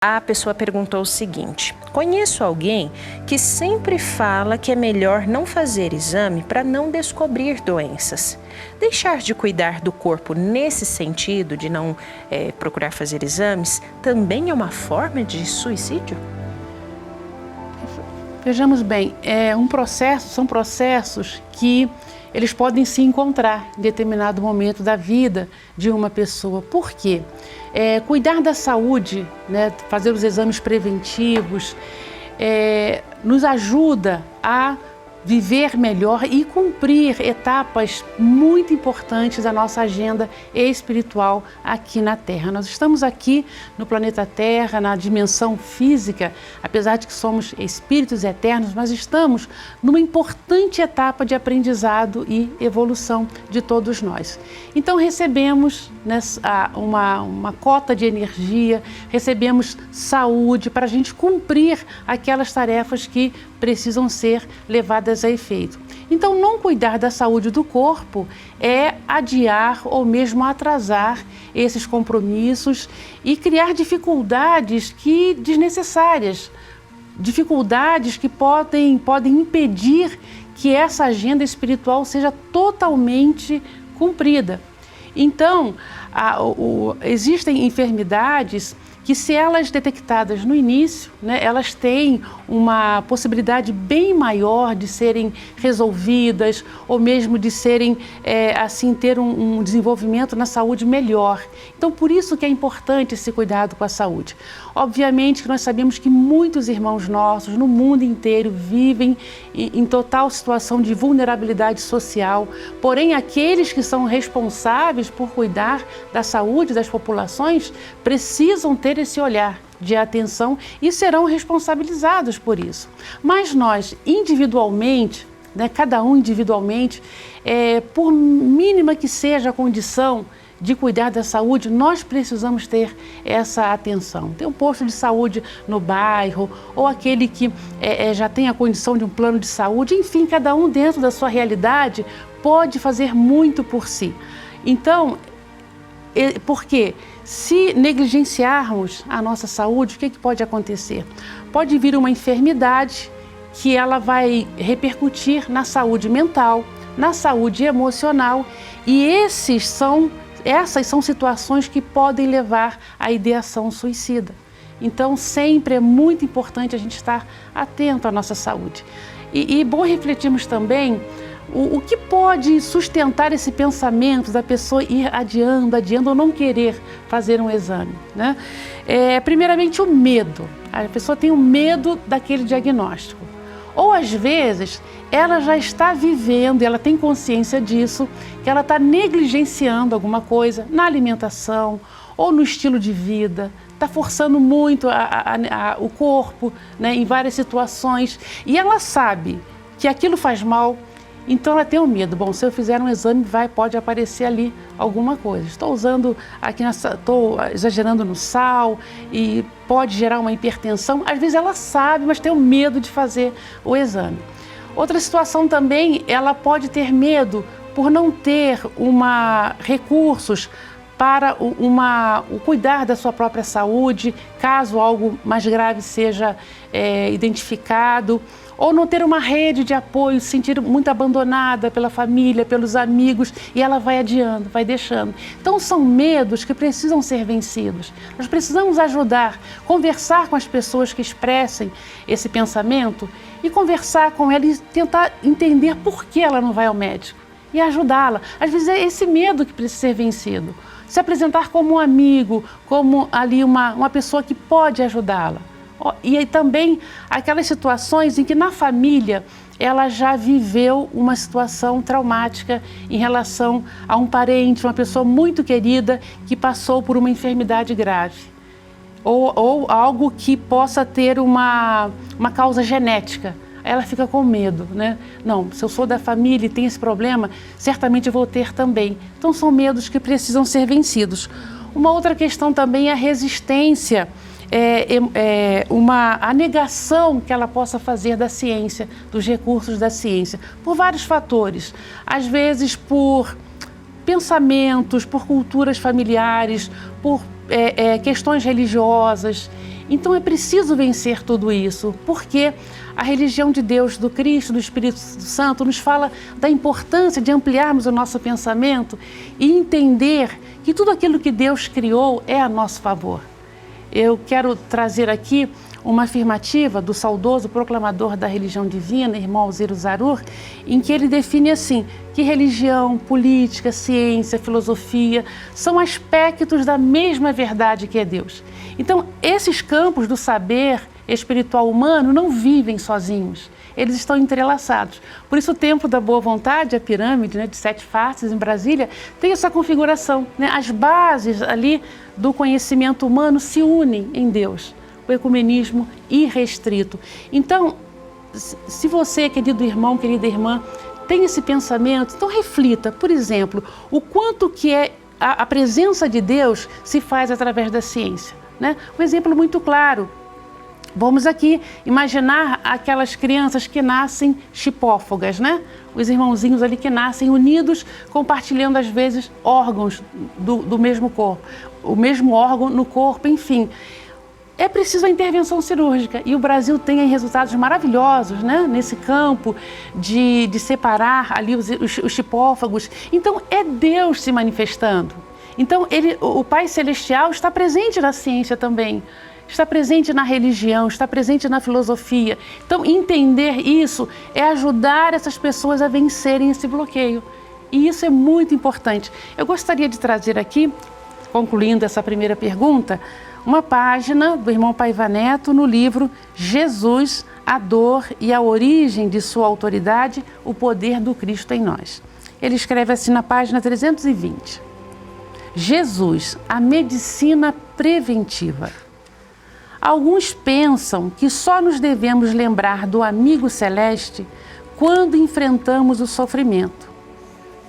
A pessoa perguntou o seguinte: conheço alguém que sempre fala que é melhor não fazer exame para não descobrir doenças. Deixar de cuidar do corpo nesse sentido, de não procurar fazer exames, também é uma forma de suicídio? Vejamos bem, são processos que eles podem se encontrar em determinado momento da vida de uma pessoa. Por quê? Cuidar da saúde, né, fazer os exames preventivos, nos ajuda a viver melhor e cumprir etapas muito importantes da nossa agenda espiritual aqui na Terra. Nós estamos aqui no planeta Terra, na dimensão física, apesar de que somos espíritos eternos, mas estamos numa importante etapa de aprendizado e evolução de todos nós. Então recebemos uma cota de energia, recebemos saúde para a gente cumprir aquelas tarefas que precisam ser levadas a efeito. Então, não cuidar da saúde do corpo é adiar ou mesmo atrasar esses compromissos e criar dificuldades desnecessárias, dificuldades que podem impedir que essa agenda espiritual seja totalmente cumprida. Então, existem enfermidades que, se elas detectadas no início, né, elas têm uma possibilidade bem maior de serem resolvidas ou mesmo de serem, ter um desenvolvimento na saúde melhor. Então, por isso que é importante esse cuidado com a saúde. Obviamente que nós sabemos que muitos irmãos nossos no mundo inteiro vivem em total situação de vulnerabilidade social, porém aqueles que são responsáveis por cuidar da saúde das populações precisam ter esse olhar de atenção e serão responsabilizados por isso. Mas nós, individualmente, né, cada um individualmente, por mínima que seja a condição de cuidar da saúde, nós precisamos ter essa atenção. Tem um posto de saúde no bairro, ou aquele que já tem a condição de um plano de saúde, enfim, cada um dentro da sua realidade pode fazer muito por si. Então, porque se negligenciarmos a nossa saúde, o que pode acontecer? Pode vir uma enfermidade que ela vai repercutir na saúde mental, na saúde emocional, e essas são situações que podem levar à ideação suicida. Então, sempre é muito importante a gente estar atento à nossa saúde. E bom refletirmos também o que pode sustentar esse pensamento da pessoa ir adiando ou não querer fazer um exame, né? Primeiramente, o medo. A pessoa tem o medo daquele diagnóstico. Ou, às vezes, ela já está vivendo, ela tem consciência disso, que ela está negligenciando alguma coisa na alimentação ou no estilo de vida, está forçando muito o corpo, né, em várias situações, e ela sabe que aquilo faz mal. Então ela tem o medo, bom, se eu fizer um exame pode aparecer ali alguma coisa. Estou exagerando no sal e pode gerar uma hipertensão. Às vezes ela sabe, mas tem o medo de fazer o exame. Outra situação também, ela pode ter medo por não ter recursos para o cuidar da sua própria saúde, caso algo mais grave seja identificado, ou não ter uma rede de apoio, se sentir muito abandonada pela família, pelos amigos, e ela vai adiando, vai deixando. Então são medos que precisam ser vencidos. Nós precisamos ajudar, conversar com as pessoas que expressem esse pensamento e conversar com ela e tentar entender por que ela não vai ao médico e ajudá-la. Às vezes é esse medo que precisa ser vencido. Se apresentar como um amigo, como ali uma pessoa que pode ajudá-la. E aí também aquelas situações em que na família ela já viveu uma situação traumática em relação a um parente, uma pessoa muito querida que passou por uma enfermidade grave. Ou algo que possa ter uma causa genética. Ela fica com medo, né? Não, se eu sou da família e tenho esse problema, certamente eu vou ter também. Então são medos que precisam ser vencidos. Uma outra questão também é a resistência, a negação que ela possa fazer da ciência, dos recursos da ciência, por vários fatores. Às vezes por pensamentos, por culturas familiares, por questões religiosas. Então é preciso vencer tudo isso, porque a religião de Deus, do Cristo, do Espírito Santo, nos fala da importância de ampliarmos o nosso pensamento e entender que tudo aquilo que Deus criou é a nosso favor. Eu quero trazer aqui uma afirmativa do saudoso proclamador da religião divina, irmão Alziro Zarur, em que ele define assim, que religião, política, ciência, filosofia são aspectos da mesma verdade que é Deus. Então, esses campos do saber espiritual humano não vivem sozinhos, eles estão entrelaçados. Por isso o Templo da Boa Vontade, a pirâmide, né, de 7 faces em Brasília, tem essa configuração, né? As bases ali do conhecimento humano se unem em Deus, o ecumenismo irrestrito. Então, se você, querido irmão, querida irmã, tem esse pensamento, então reflita, por exemplo, o quanto que a presença de Deus se faz através da ciência, né? Um exemplo muito claro. Vamos aqui imaginar aquelas crianças que nascem chipófagas, né? Os irmãozinhos ali que nascem unidos, compartilhando às vezes órgãos do mesmo corpo, o mesmo órgão no corpo, enfim. É preciso a intervenção cirúrgica e o Brasil tem resultados maravilhosos, né? Nesse campo de separar ali os chipófagos. Então é Deus se manifestando. Então o Pai Celestial está presente na ciência também. Está presente na religião, está presente na filosofia. Então, entender isso é ajudar essas pessoas a vencerem esse bloqueio. E isso é muito importante. Eu gostaria de trazer aqui, concluindo essa primeira pergunta, uma página do irmão Paiva Neto no livro Jesus, a dor e a origem de sua autoridade, o poder do Cristo em nós. Ele escreve assim na página 320. Jesus, a medicina preventiva. Alguns pensam que só nos devemos lembrar do amigo celeste quando enfrentamos o sofrimento.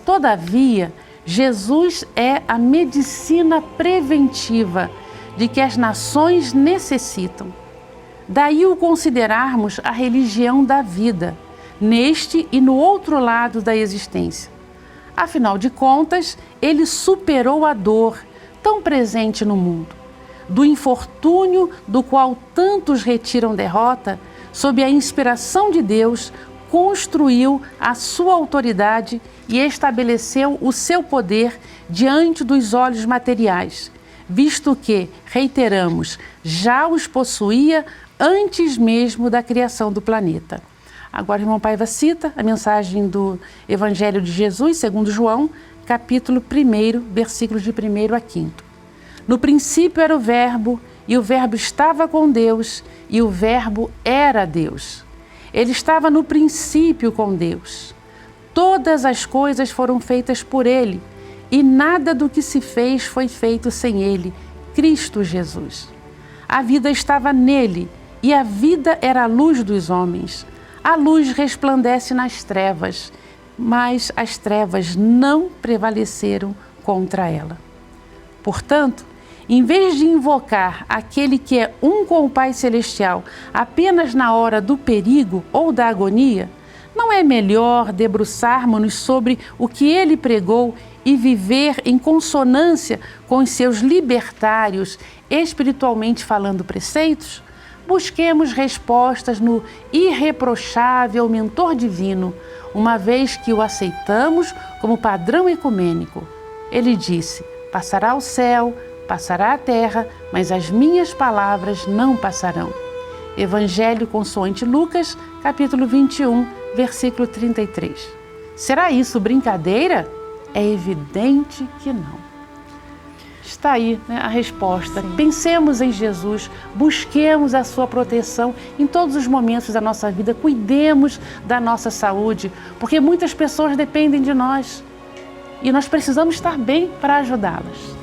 Todavia, Jesus é a medicina preventiva de que as nações necessitam. Daí o considerarmos a religião da vida, neste e no outro lado da existência. Afinal de contas, ele superou a dor tão presente no mundo. Do infortúnio do qual tantos retiram derrota, sob a inspiração de Deus, construiu a sua autoridade e estabeleceu o seu poder diante dos olhos materiais, visto que, reiteramos, já os possuía antes mesmo da criação do planeta. Agora, irmão Paiva cita a mensagem do Evangelho de Jesus, segundo João, capítulo 1, versículos de 1 a 5. No princípio era o Verbo, e o Verbo estava com Deus, e o Verbo era Deus. Ele estava no princípio com Deus. Todas as coisas foram feitas por ele, e nada do que se fez foi feito sem ele, Cristo Jesus. A vida estava nele, e a vida era a luz dos homens. A luz resplandece nas trevas, mas as trevas não prevaleceram contra ela. Portanto, em vez de invocar aquele que é um com o Pai Celestial apenas na hora do perigo ou da agonia, não é melhor debruçarmos-nos sobre o que ele pregou e viver em consonância com os seus libertários, espiritualmente falando, preceitos? Busquemos respostas no irreprochável mentor divino, uma vez que o aceitamos como padrão ecumênico. Ele disse: passará o céu, passará a terra, mas as minhas palavras não passarão. Evangelho consoante Lucas, capítulo 21, versículo 33. Será isso brincadeira? É evidente que não. Está aí, né, a resposta. Sim. Pensemos em Jesus, busquemos a sua proteção em todos os momentos da nossa vida, cuidemos da nossa saúde, porque muitas pessoas dependem de nós e nós precisamos estar bem para ajudá-las.